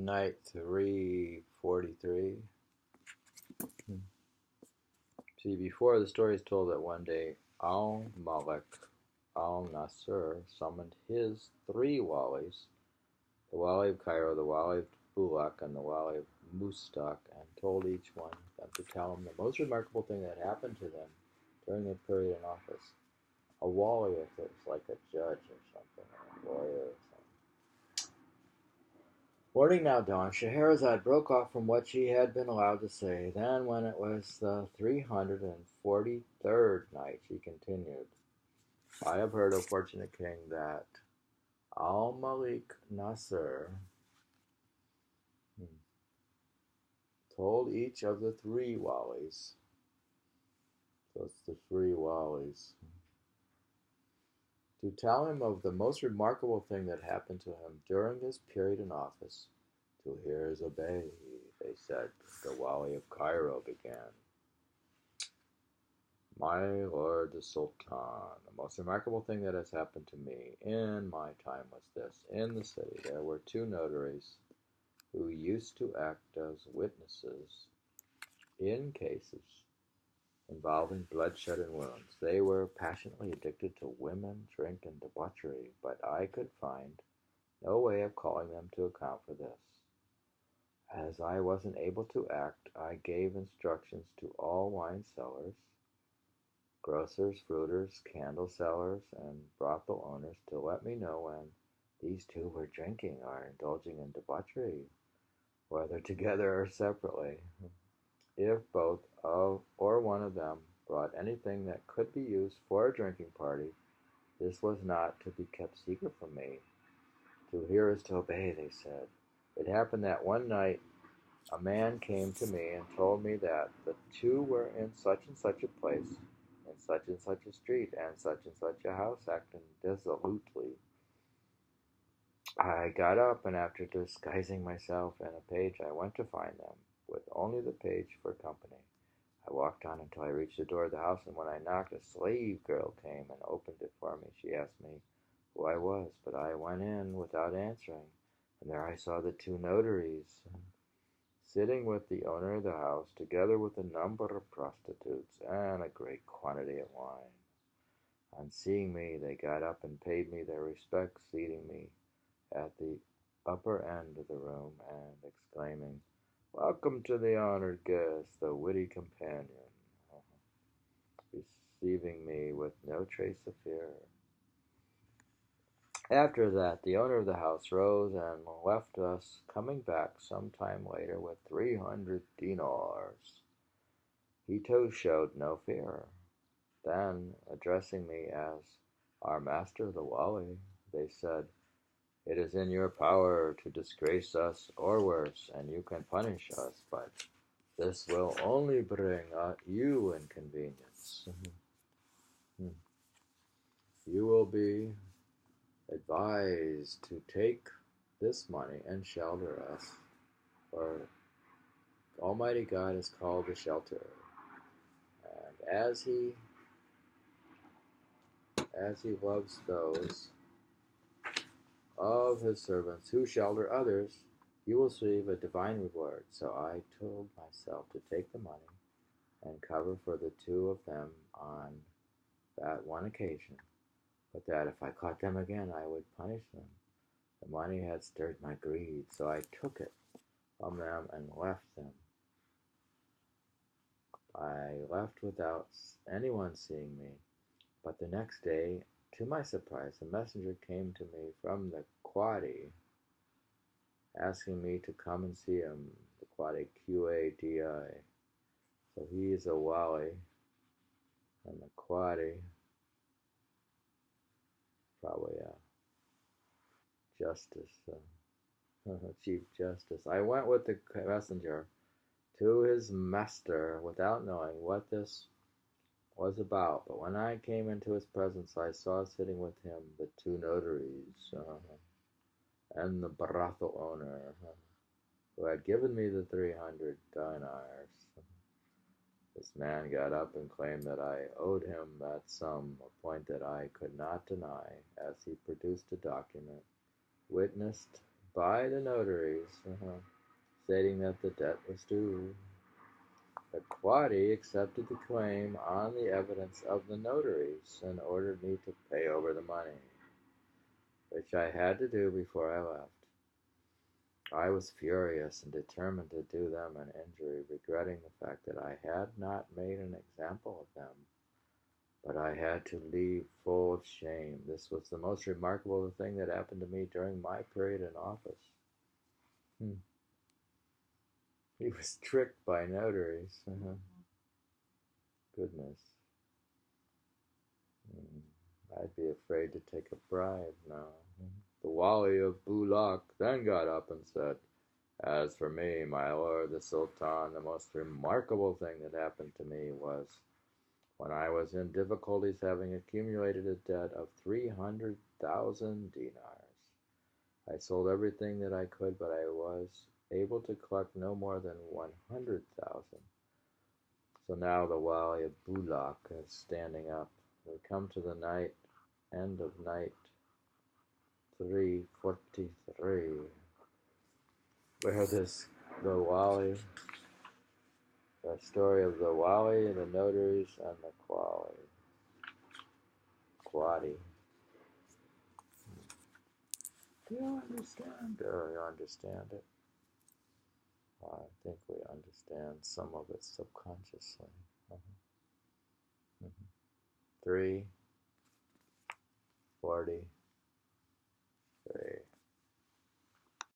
Night 343. See, before the story is told that one day Al-Malik al-Nasir summoned his three walis, the wali of Cairo, the wali of Bulak, and the wali of Mustaq, and told each one of them to tell him the most remarkable thing that happened to them during their period in office. A wali, if it was like a judge or something, or a lawyer or something. Morning now dawned. Scheherazade broke off from what she had been allowed to say. Then, when it was the 343rd night, she continued, I have heard, O fortunate king, that Al-Malik Nasir told each of the three walis, so it's the three walis, to tell him of the most remarkable thing that happened to him during his period in office. To hear is obey, they said. The wali of Cairo began. My lord the Sultan, the most remarkable thing that has happened to me in my time was this. In the city there were two notaries who used to act as witnesses in cases involving bloodshed and wounds. They were passionately addicted to women, drink, and debauchery, but I could find no way of calling them to account for this. As I wasn't able to act, I gave instructions to all wine sellers, grocers, fruiters, candle sellers, and brothel owners to let me know when these two were drinking or indulging in debauchery, whether together or separately. If both of or one of them brought anything that could be used for a drinking party, this was not to be kept secret from me. To hear is to obey, they said. It happened that one night a man came to me and told me that the two were in such and such a place, in such and such a street, and such a house, acting dissolutely. I got up, and after disguising myself in a page, I went to find them, with only the page for company. I walked on until I reached the door of the house, and when I knocked, a slave girl came and opened it for me. She asked me who I was, but I went in without answering, and there I saw the two notaries, sitting with the owner of the house, together with a number of prostitutes and a great quantity of wine. On seeing me, they got up and paid me their respects, seating me at the upper end of the room and exclaiming, Welcome to the honored guest, the witty companion, receiving me with no trace of fear. After that, the owner of the house rose and left us, coming back some time later with 300 dinars. He too showed no fear. Then, addressing me as our master, the wali, they said, It is in your power to disgrace us or worse, and you can punish us, but this will only bring you inconvenience. You will be advised to take this money and shelter us, for Almighty God is called the shelter. And as he loves those of his servants who shelter others, he will receive a divine reward. So I told myself to take the money and cover for the two of them on that one occasion, but that if I caught them again, I would punish them. The money had stirred my greed, so I took it from them and left them. I left without anyone seeing me, but the next day, to my surprise, a messenger came to me from the qadi, asking me to come and see him, the qadi, Q-A-D-I. So he is a wali, and the qadi, probably a justice, chief justice. I went with the messenger to his master without knowing what this was about, but when I came into his presence, I saw sitting with him the two notaries and the brothel owner who had given me the 300 dinars. This man got up and claimed that I owed him that sum, a point that I could not deny, as he produced a document witnessed by the notaries, stating that the debt was due. The qadi accepted the claim on the evidence of the notaries and ordered me to pay over the money, which I had to do before I left. I was furious and determined to do them an injury, regretting the fact that I had not made an example of them. But I had to leave full of shame. This was the most remarkable thing that happened to me during my period in office. He was tricked by notaries. Goodness. I'd be afraid to take a bribe now. The Wali of Bulak then got up and said, "As for me, my lord the Sultan, the most remarkable thing that happened to me was when I was in difficulties, having accumulated a debt of 300,000 dinars. I sold everything that I could, but I was able to collect no more than 100,000. So now the Wali of Bulak is standing up. We come to the night, end of night 343, where the Wali, the story of the Wali, the notaries, and the qadi. Do you understand? Do you understand it? I think we understand some of it subconsciously. 3:43.